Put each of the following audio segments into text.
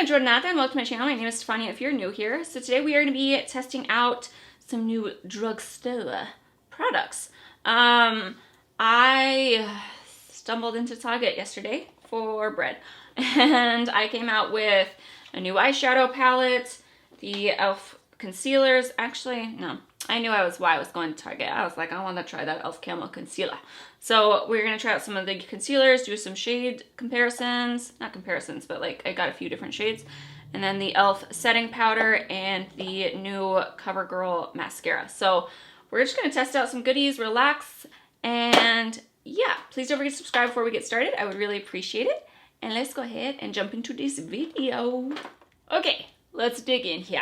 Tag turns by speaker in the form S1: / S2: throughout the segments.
S1: Buona giornata and welcome to my channel. My name is Stefania if you're new here. So today we are going to be testing out some new Drugstore products. I stumbled into Target yesterday for bread and I came out with a new eyeshadow palette, the e.l.f. concealers. Actually, no, I knew why I was going to Target. I was like, I want to try that e.l.f. Camo concealer. So we're going to try out some of the concealers, do some shade comparisons. Not comparisons, but like I got a few different shades. And then the e.l.f. setting powder and the new CoverGirl mascara. So we're just going to test out some goodies, relax, and yeah, please don't forget to subscribe before we get started. I would really appreciate it. And let's go ahead and jump into this video. Okay, let's dig in here.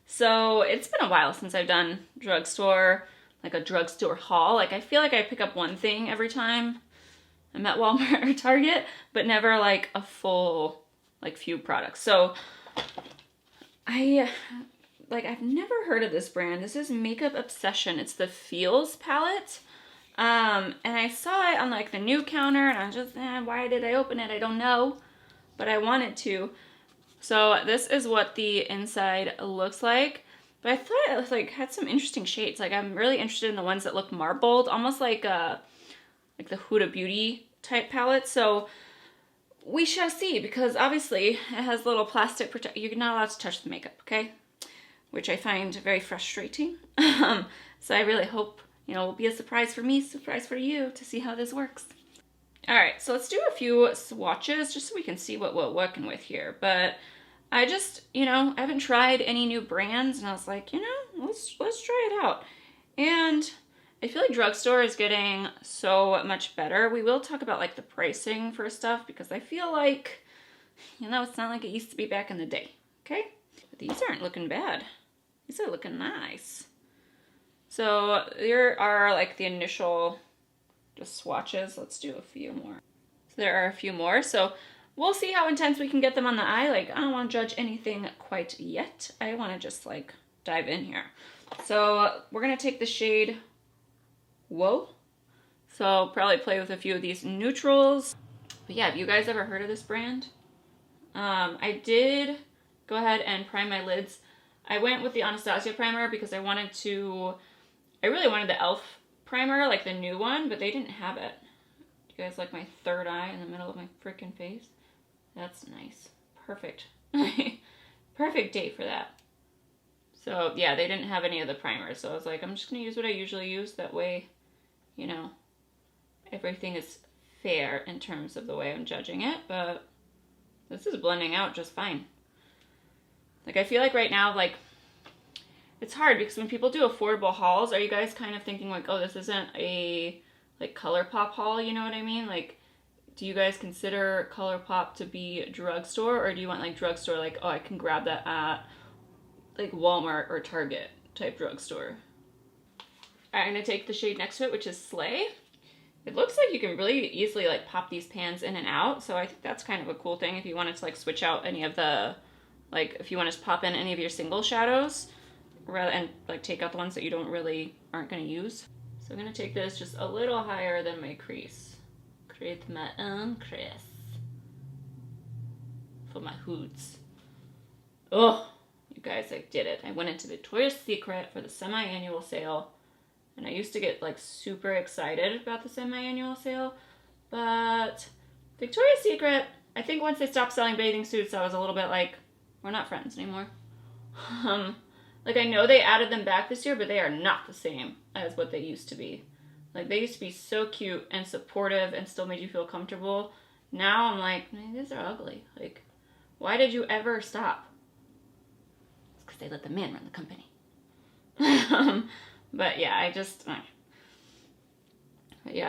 S1: So it's been a while since I've done drugstore, like a drugstore haul. Like I feel like I pick up one thing every time I'm at Walmart or Target, but never like a full, like few products. So I've never heard of this brand. This is Makeup Obsession. It's the Feels palette. And I saw it on like the new counter and I was just, why did I open it? I don't know, but I wanted to. So this is what the inside looks like. But I thought it like had some interesting shades. Like I'm really interested in the ones that look marbled, almost like the Huda Beauty type palette. So we shall see, because obviously it has little plastic protect. You're not allowed to touch the makeup, okay? Which I find very frustrating. So I really hope, you know, it will be a surprise for me, surprise for you to see how this works. All right, so let's do a few swatches just so we can see what we're working with here. But I just, you know, I haven't tried any new brands and I was like, you know, let's try it out. And I feel like drugstore is getting so much better. We will talk about like the pricing for stuff because I feel like, you know, it's not like it used to be back in the day, okay? But these aren't looking bad. These are looking nice. So there are like the initial just swatches. Let's do a few more. So there are a few more. So we'll see how intense we can get them on the eye. Like I don't want to judge anything quite yet. I want to just like dive in here. So we're going to take the shade Whoa. So I'll probably play with a few of these neutrals. But yeah, have you guys ever heard of this brand? I did go ahead and prime my lids. I went with the Anastasia primer because I really wanted the e.l.f. primer, like the new one, but they didn't have it. You guys like my third eye in the middle of my freaking face? That's nice. Perfect. Perfect day for that. So yeah, they didn't have any of the primers. So I was like, I'm just going to use what I usually use. That way, you know, everything is fair in terms of the way I'm judging it. But this is blending out just fine. Like I feel like right now, like it's hard because when people do affordable hauls, are you guys kind of thinking like, oh, this isn't a like ColourPop haul, you know what I mean? Like, do you guys consider ColourPop to be drugstore, or do you want like drugstore, like, oh, I can grab that at like Walmart or Target type drugstore? All right, I'm gonna take the shade next to it, which is Slay. It looks like you can really easily like pop these pans in and out, so I think that's kind of a cool thing if you wanted to like switch out any of the, like if you want to pop in any of your single shadows rather and like take out the ones that you aren't gonna use. So I'm gonna take this just a little higher than my crease. Create my own crease for my hoods. Oh, you guys, I did it. I went into Victoria's Secret for the semi-annual sale, and I used to get like super excited about the semi-annual sale, but Victoria's Secret, I think once they stopped selling bathing suits, I was a little bit like, we're not friends anymore. Like I know they added them back this year, but they are not the same as what they used to be. Like they used to be so cute and supportive and still made you feel comfortable. Now I'm like, man, these are ugly. Like, why did you ever stop? It's because they let the man run the company. But yeah, I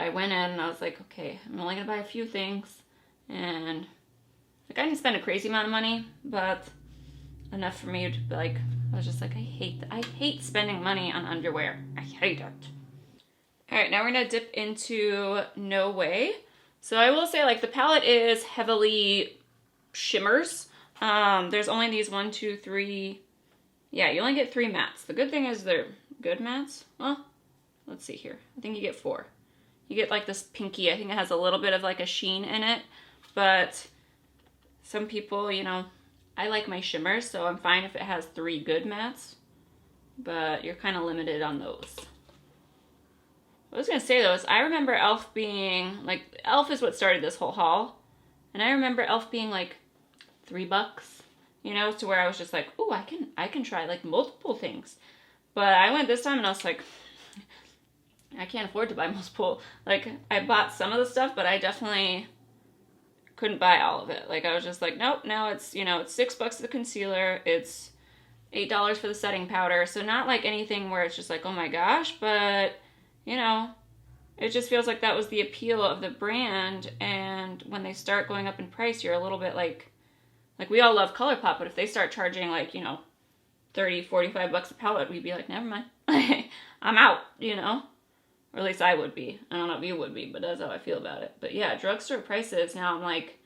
S1: went in and I was like, okay, I'm only gonna buy a few things, and like I didn't spend a crazy amount of money, but enough for me to be like, I was just like, I hate spending money on underwear. I hate it. All right, now we're gonna dip into No Way. So I will say, like, the palette is heavily shimmers. There's only these 1, 2, 3. Yeah, you only get 3 mattes. The good thing is they're good mattes. Well, let's see here. I think you get 4. You get like this pinky. I think it has a little bit of like a sheen in it, but some people, you know, I like my shimmers, so I'm fine if it has 3 good mattes, but you're kind of limited on those. What I was gonna say though is I remember e.l.f. being like, e.l.f. is what started this whole haul, and I remember e.l.f. being like $3, you know, to where I was just like, oh, I can try like multiple things. But I went this time and I was like, I can't afford to buy multiple. Like, I bought some of the stuff, but I definitely couldn't buy all of it. Like, I was just like, nope, now it's, you know, it's $6 the concealer, it's $8 for the setting powder, so not like anything where it's just like, oh my gosh, but, you know, it just feels like that was the appeal of the brand, and when they start going up in price, you're a little bit like we all love ColourPop, but if they start charging like, you know, $30, $45 a palette, we'd be like, never mind, I'm out, you know? Or at least I would be. I don't know if you would be, but that's how I feel about it. But yeah, drugstore prices, now I'm like,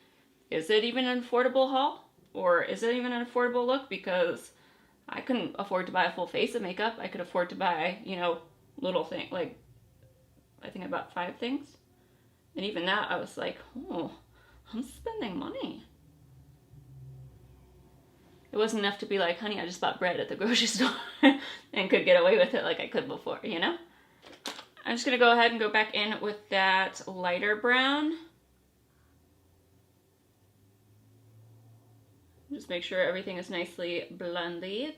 S1: is it even an affordable haul? Or is it even an affordable look? Because I couldn't afford to buy a full face of makeup. I could afford to buy, you know, little things, like, I think I bought 5 things. And even that, I was like, oh, I'm spending money. It wasn't enough to be like, honey, I just bought bread at the grocery store and could get away with it like I could before, you know? I'm just going to go ahead and go back in with that lighter brown. Just make sure everything is nicely blended.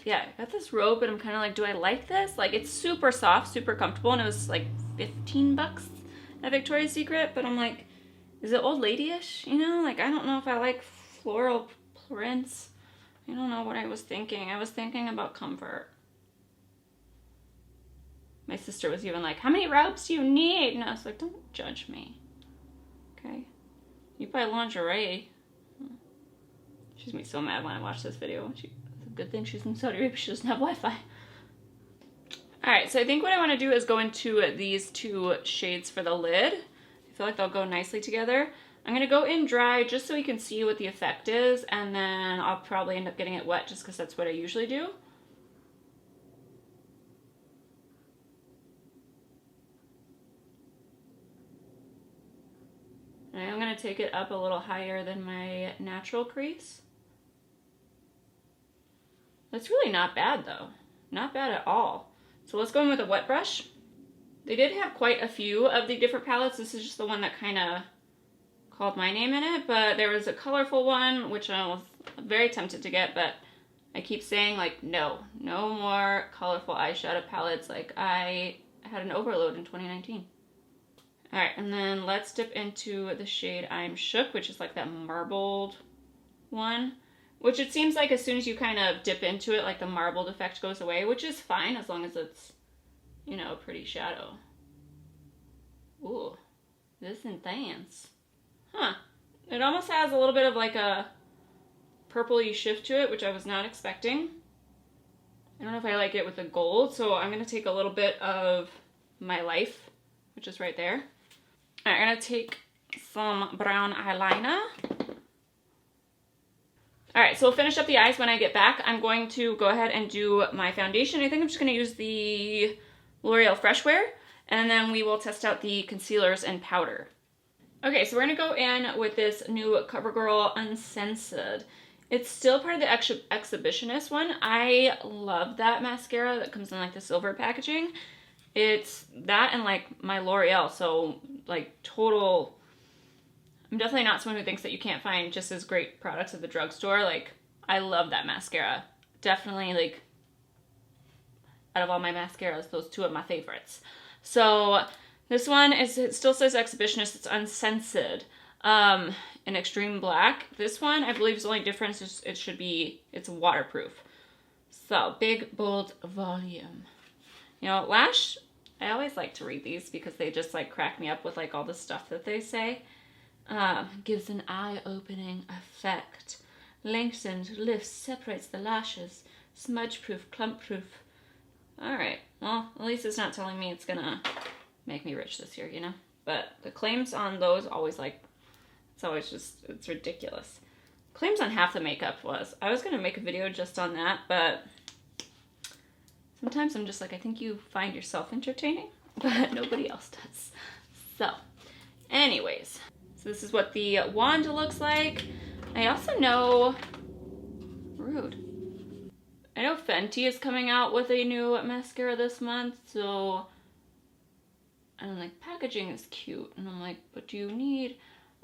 S1: Yeah, I got this robe, but I'm kind of like, do I like this? Like, it's super soft, super comfortable, and it was like $15 at Victoria's Secret, but I'm like, is it old lady-ish? You know, like, I don't know if I like floral prints. I don't know what I was thinking. I was thinking about comfort. My sister was even like, how many robes do you need? And I was like, don't judge me. Okay? You buy lingerie. She's gonna be so mad when I watch this video. It's a good thing she's in Saudi Arabia. She doesn't have Wi-Fi. Alright, so I think what I want to do is go into these 2 shades for the lid. I feel like they'll go nicely together. I'm going to go in dry just so you can see what the effect is, and then I'll probably end up getting it wet just because that's what I usually do. And I'm going to take it up a little higher than my natural crease. That's really not bad though. Not bad at all. So let's go in with a wet brush. They did have quite a few of the different palettes. This is just the one that kind of called my name in it, but there was a colorful one, which I was very tempted to get, but I keep saying like, no more colorful eyeshadow palettes. Like, I had an overload in 2019. All right, and then let's dip into the shade I'm Shook, which is like that marbled one, which it seems like as soon as you kind of dip into it, like the marbled effect goes away, which is fine as long as it's, you know, a pretty shadow. Ooh, this is intense. Huh. It almost has a little bit of like a purpley shift to it, which I was not expecting. I don't know if I like it with the gold, so I'm going to take a little bit of My Life, which is right there. All right, I'm going to take some brown eyeliner. All right, so we'll finish up the eyes when I get back. I'm going to go ahead and do my foundation. I think I'm just going to use the L'Oreal Fresh Wear, and then we will test out the concealers and powder. Okay, so we're going to go in with this new CoverGirl Uncensored. It's still part of the Exhibitionist one. I love that mascara that comes in like the silver packaging. It's that and like my L'Oreal, so like total... I'm definitely not someone who thinks that you can't find just as great products at the drugstore. Like, I love that mascara. Definitely, like, out of all my mascaras, those 2 are my favorites. So, this one, it still says Exhibitionist. It's uncensored in extreme black. This one, I believe, is the only difference is it's waterproof. So, big, bold volume. You know, Lash, I always like to read these because they just, like, crack me up with, like, all the stuff that they say. Gives an eye-opening effect. Lengthened, lifts, separates the lashes. Smudge-proof, clump-proof. Alright, well, at least it's not telling me it's gonna make me rich this year, you know? But the claims on those always like, it's always just, it's ridiculous. Claims on half the makeup was. I was gonna make a video just on that, but sometimes I'm just like, I think you find yourself entertaining, but nobody else does. So, anyways. So this is what the wand looks like. I also know rude. I know Fenty is coming out with a new mascara this month, so I'm like, packaging is cute. And I'm like, but do you need...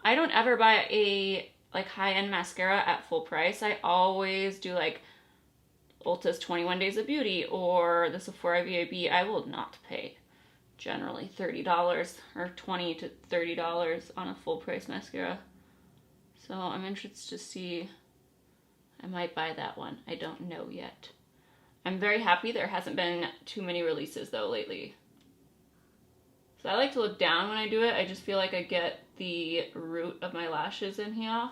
S1: I don't ever buy a like high-end mascara at full price. I always do like Ulta's 21 Days of Beauty or the Sephora VIB. I will not pay generally $30 or $20 to $30 on a full price mascara. So I'm interested to see. I might buy that one. I don't know yet. I'm very happy there hasn't been too many releases though lately. So I like to look down when I do it. I just feel like I get the root of my lashes in here.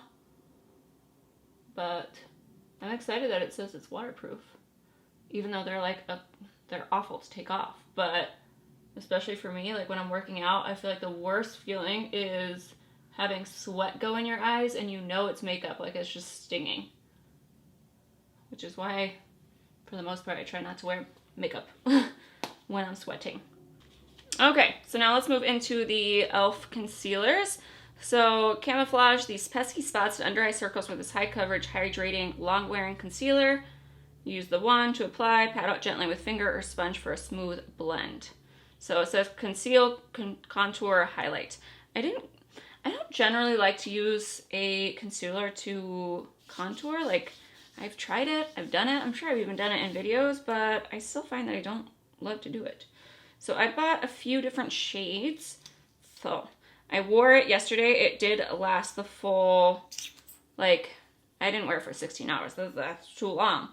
S1: But I'm excited that it says it's waterproof. Even though they're like, they're awful to take off. But especially for me, like when I'm working out, I feel like the worst feeling is having sweat go in your eyes and you know it's makeup, like it's just stinging. Which is why, for the most part, I try not to wear makeup when I'm sweating. Okay, so now let's move into the e.l.f. concealers. So camouflage these pesky spots and under eye circles with this high coverage, hydrating, long wearing concealer. Use the wand to apply, pat out gently with finger or sponge for a smooth blend. So it says conceal, contour, highlight. I don't generally like to use a concealer to contour. Like, I've tried it, I've done it, I'm sure I've even done it in videos, but I still find that I don't love to do it. So I bought a few different shades. So I wore it yesterday. It did last the full, like, I didn't wear it for 16 hours. That's too long.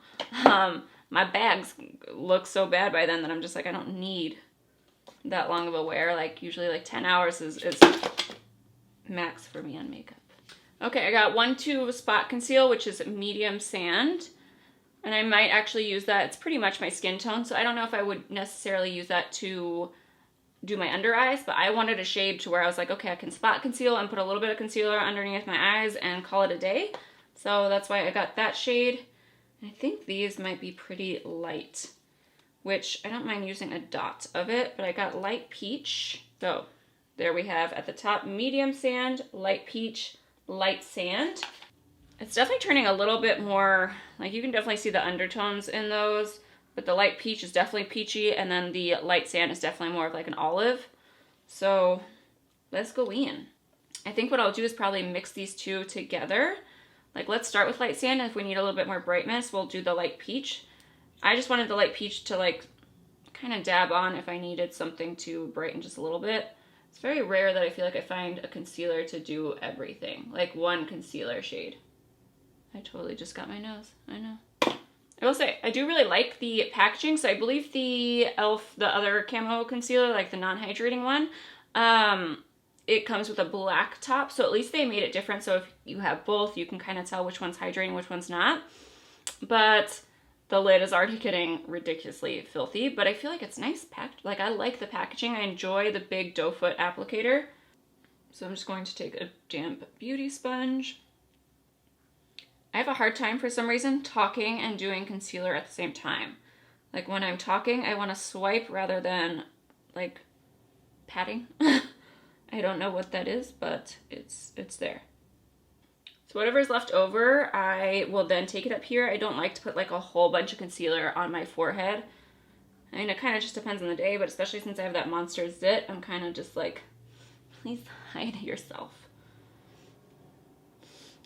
S1: My bags look so bad by then that I'm just like, I don't need that long of a wear. Like, usually like 10 hours is max for me on makeup. Okay, I got 1-2 Spot Conceal, which is medium sand. And I might actually use that. It's pretty much my skin tone, so I don't know if I would necessarily use that to do my under eyes, but I wanted a shade to where I was like, okay, I can spot conceal and put a little bit of concealer underneath my eyes and call it a day. So that's why I got that shade. And I think these might be pretty light, which I don't mind using a dot of it, but I got light peach. So there we have at the top, medium sand, light peach, light sand. It's definitely turning a little bit more, like you can definitely see the undertones in those, but the light peach is definitely peachy, and then the light sand is definitely more of like an olive. So let's go in. I think what I'll do is probably mix these two together. Like, let's start with light sand, and if we need a little bit more brightness, we'll do the light peach. I just wanted the light peach to like kind of dab on if I needed something to brighten just a little bit. It's very rare that I feel like I find a concealer to do everything, like one concealer shade. I totally just got my nose, I know. I will say, I do really like the packaging. So I believe the e.l.f., the other camo concealer, like the non-hydrating one, it comes with a black top. So at least they made it different. So if you have both, you can kind of tell which one's hydrating, which one's not. But the lid is already getting ridiculously filthy, but I feel like it's nice packed. Like, I like the packaging. I enjoy the big doe foot applicator. So I'm just going to take a damp beauty sponge. I have a hard time for some reason talking and doing concealer at the same time. Like, when I'm talking, I want to swipe rather than like patting. I don't know what that is, but it's there. So whatever's left over, I will then take it up here. I don't like to put like a whole bunch of concealer on my forehead. I mean, it kind of just depends on the day, but especially since I have that monster zit, I'm kind of just like, please hide yourself.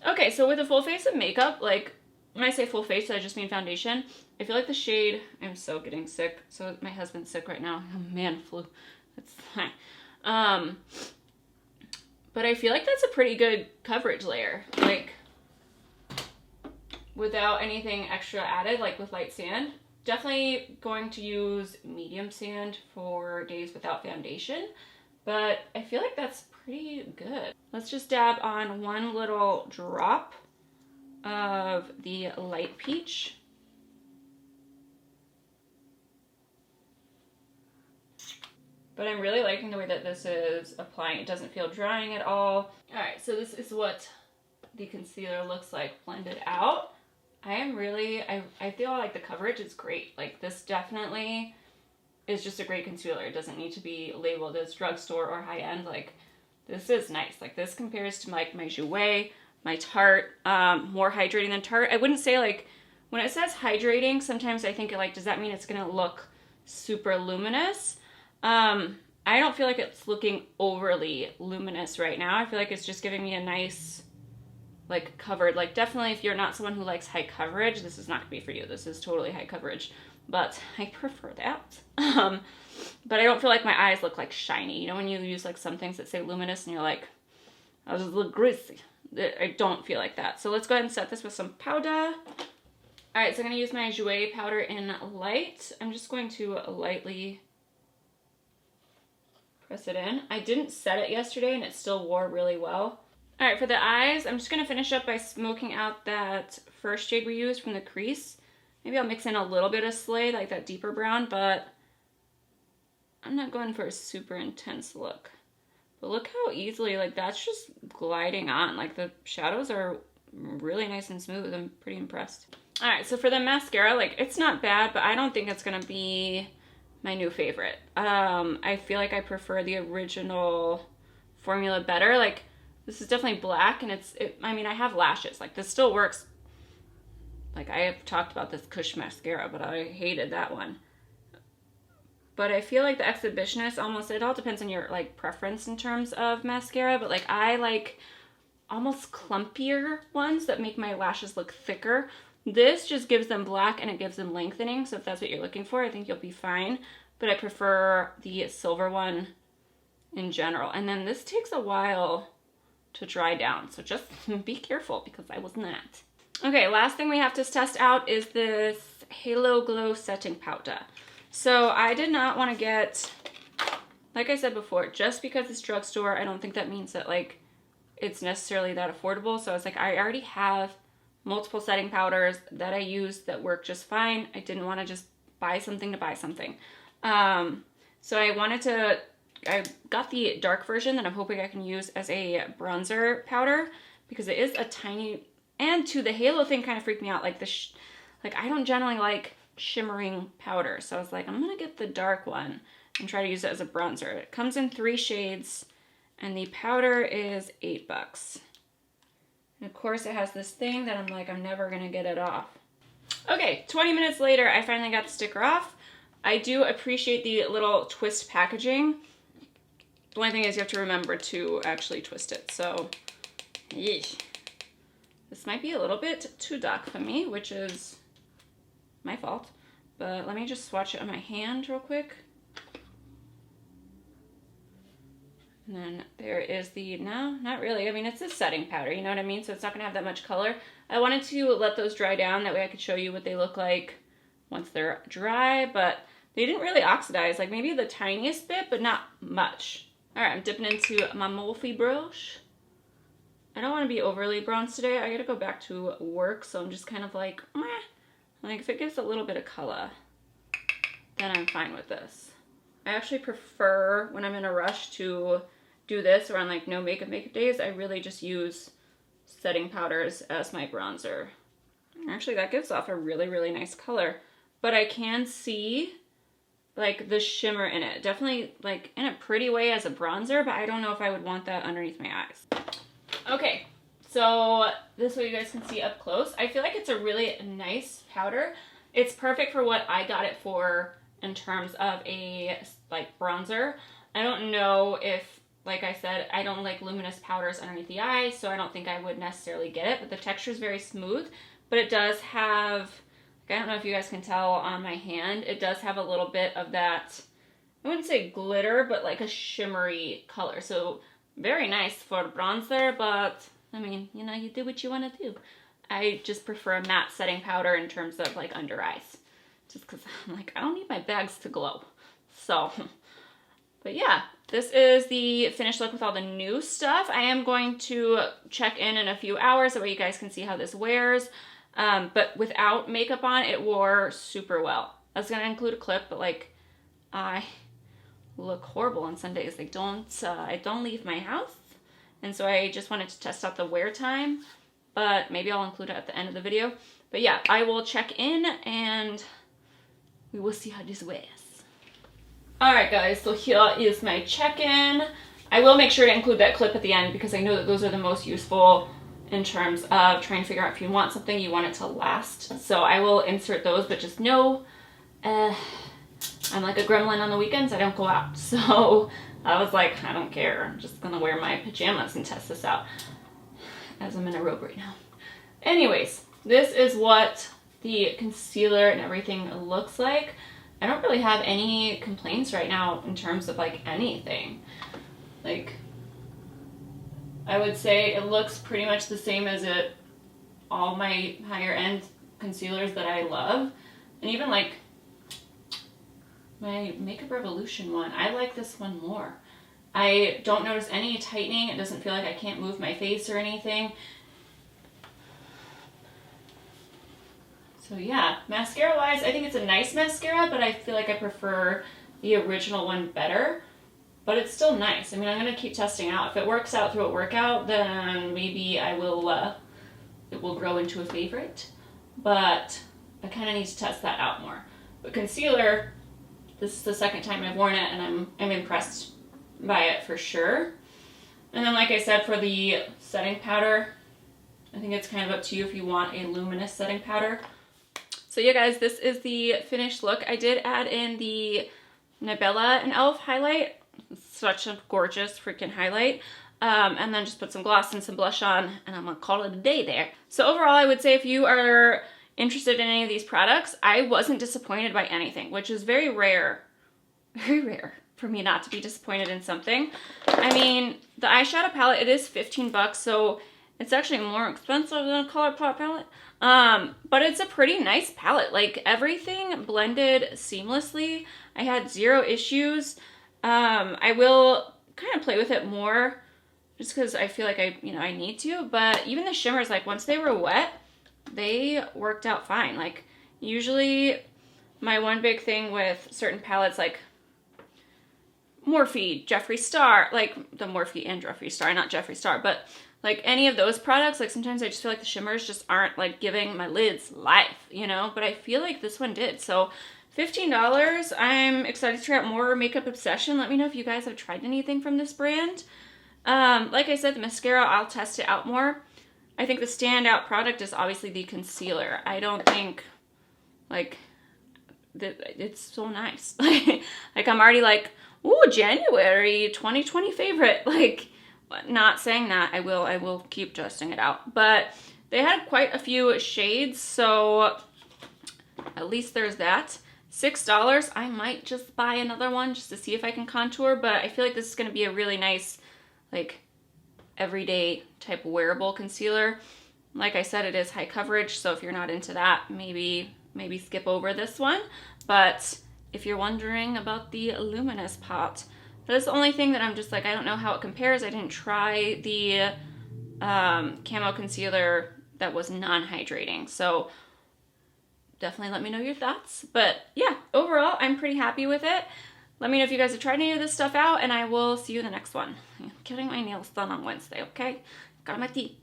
S1: Okay, so with a full face of makeup, like, when I say full face, I just mean foundation. I feel like the shade, I'm so getting sick. So my husband's sick right now. Oh man, flu. That's fine. But I feel like that's a pretty good coverage layer. Like, without anything extra added, like with light sand. Definitely going to use medium sand for days without foundation. But I feel like that's pretty good. Let's just dab on one little drop of the light peach. But I'm really liking the way that this is applying. It doesn't feel drying at all. All right, so this is what the concealer looks like blended out. I feel like the coverage is great. Like, this definitely is just a great concealer. It doesn't need to be labeled as drugstore or high-end. Like, this is nice. Like, this compares to like my Jouer, my Tarte, more hydrating than Tarte. I wouldn't say like when it says hydrating, sometimes I think like, does that mean it's gonna look super luminous? I don't feel like it's looking overly luminous right now. I feel like it's just giving me a nice, like, covered, like, definitely if you're not someone who likes high coverage, this is not gonna be for you. This is totally high coverage, but I prefer that. But I don't feel like my eyes look like shiny. You know, when you use like some things that say luminous and you're like, I just look greasy. I don't feel like that. So let's go ahead and set this with some powder. All right, so I'm gonna use my Jouer powder in light. I'm just going to lightly press it in. I didn't set it yesterday and it still wore really well. All right, for the eyes, I'm just gonna finish up by smoking out that first shade we used from the crease. Maybe I'll mix in a little bit of Slay, like that deeper brown, but I'm not going for a super intense look. But look how easily, like, that's just gliding on. Like, the shadows are really nice and smooth. I'm pretty impressed. All right, so for the mascara, like, it's not bad, but I don't think it's gonna be my new favorite. I feel like I prefer the original formula better. Like, this is definitely black, and I mean, I have lashes. Like, this still works. Like, I have talked about this Kush mascara, but I hated that one. But I feel like the Exhibitionist almost, it all depends on your, like, preference in terms of mascara, but, like, I like almost clumpier ones that make my lashes look thicker. This just gives them black and it gives them lengthening, so if that's what you're looking for, I think you'll be fine. But I prefer the silver one in general. And then this takes a while to dry down, so just be careful because I was not. Okay, last thing we have to test out is this Halo Glow Setting Powder. So I did not want to get, like I said before, just because it's drugstore, I don't think that means that, like, it's necessarily that affordable. So I was like, I already have multiple setting powders that I use that work just fine. I didn't want to just buy something to buy something. So I got the dark version that I'm hoping I can use as a bronzer powder because it is a tiny, and the halo thing kind of freaked me out. Like like I don't generally like shimmering powder. So I was like, I'm gonna get the dark one and try to use it as a bronzer. It comes in 3 shades and the powder is $8. And of course it has this thing that I'm like, I'm never gonna get it off. Okay, 20 minutes later, I finally got the sticker off. I do appreciate the little twist packaging. The only thing is you have to remember to actually twist it. So, yeesh. This might be a little bit too dark for me, which is my fault. But let me just swatch it on my hand real quick. And then there is the, no, not really. I mean, it's a setting powder, you know what I mean? So it's not gonna have that much color. I wanted to let those dry down. That way I could show you what they look like once they're dry, but they didn't really oxidize. Like maybe the tiniest bit, but not much. All right, I'm dipping into my Morphe brush. I don't want to be overly bronzed today. I gotta go back to work, so I'm just kind of like, meh. Like if it gives a little bit of color, then I'm fine with this. I actually prefer when I'm in a rush to do this or on like no makeup days. I really just use setting powders as my bronzer. Actually, that gives off a really, really nice color, but I can see like the shimmer in it. Definitely like in a pretty way as a bronzer, but I don't know if I would want that underneath my eyes. Okay, so this way you guys can see up close. I feel like it's a really nice powder. It's perfect for what I got it for in terms of a like bronzer. I don't know if, like I said, I don't like luminous powders underneath the eye, so I don't think I would necessarily get it, but the texture is very smooth, but it does have, I don't know if you guys can tell on my hand, it does have a little bit of that, I wouldn't say glitter, but like a shimmery color. So very nice for bronzer, but I mean, you know, you do what you want to do. I just prefer a matte setting powder in terms of like under eyes, just because I'm like, I don't need my bags to glow. So, but yeah, this is the finished look with all the new stuff. I am going to check in a few hours, that way you guys can see how this wears. But without makeup on, it wore super well. I was gonna include a clip, but like, I look horrible on Sundays. I don't leave my house, and so I just wanted to test out the wear time. But maybe I'll include it at the end of the video. But yeah, I will check in and we will see how this wears. All right, guys. So here is my check-in. I will make sure to include that clip at the end because I know that those are the most useful in terms of trying to figure out if you want something, you want it to last. So I will insert those, but just know I'm like a gremlin on the weekends. I don't go out. So I was like, I don't care. I'm just going to wear my pajamas and test this out as I'm in a robe right now. Anyways, this is what the concealer and everything looks like. I don't really have any complaints right now in terms of like anything. Like, I would say it looks pretty much the same as all my higher end concealers that I love. And even like my Makeup Revolution one, I like this one more. I don't notice any tightening. It doesn't feel like I can't move my face or anything. So yeah, mascara wise, I think it's a nice mascara, but I feel like I prefer the original one better. But it's still nice. I mean, I'm going to keep testing out. If it works out through a workout, then maybe I will, it will grow into a favorite. But I kind of need to test that out more. But concealer, this is the second time I've worn it, and I'm impressed by it for sure. And then like I said, for the setting powder, I think it's kind of up to you if you want a luminous setting powder. So yeah guys, this is the finished look. I did add in the Nabella and e.l.f. highlight. Such a gorgeous freaking highlight. And then just put some gloss and some blush on, and I'm gonna call it a day there. So overall, I would say if you are interested in any of these products, I wasn't disappointed by anything, which is very rare for me not to be disappointed in something. I mean, the eyeshadow palette, it is 15 bucks, so it's actually more expensive than a ColourPop palette. But it's a pretty nice palette. Like, everything blended seamlessly. I had zero issues. I will kind of play with it more just because I feel like I need to, but even the shimmers, like once they were wet, they worked out fine. Like usually my one big thing with certain palettes like Morphe, Jeffree Star, like the Morphe and Jeffree Star, not Jeffree Star, but like any of those products, like sometimes I just feel like the shimmers just aren't like giving my lids life, you know, but I feel like this one did. So $15. I'm excited to try out more Makeup Obsession. Let me know if you guys have tried anything from this brand. Like I said, the mascara, I'll test it out more. I think the standout product is obviously the concealer. I don't think, like, it's so nice. Like, I'm already like, ooh, January 2020 favorite. Like, not saying that. I will keep testing it out. But they had quite a few shades, so at least there's that. $6. I might just buy another one just to see if I can contour, but I feel like this is going to be a really nice, like, everyday type wearable concealer. Like I said, it is high coverage, so if you're not into that, maybe skip over this one. But if you're wondering about the Luminous pot, that is the only thing that I'm just like, I don't know how it compares. I didn't try the camo concealer that was non-hydrating, so definitely let me know your thoughts. But yeah, overall, I'm pretty happy with it. Let me know if you guys have tried any of this stuff out, and I will see you in the next one. I'm getting my nails done on Wednesday, okay? Got my teeth.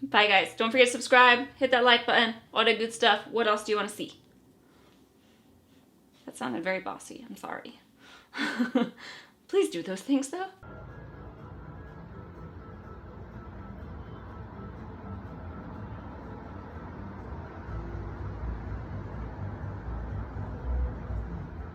S1: Bye, guys. Don't forget to subscribe, hit that like button, all that good stuff. What else do you want to see? That sounded very bossy. I'm sorry. Please do those things, though.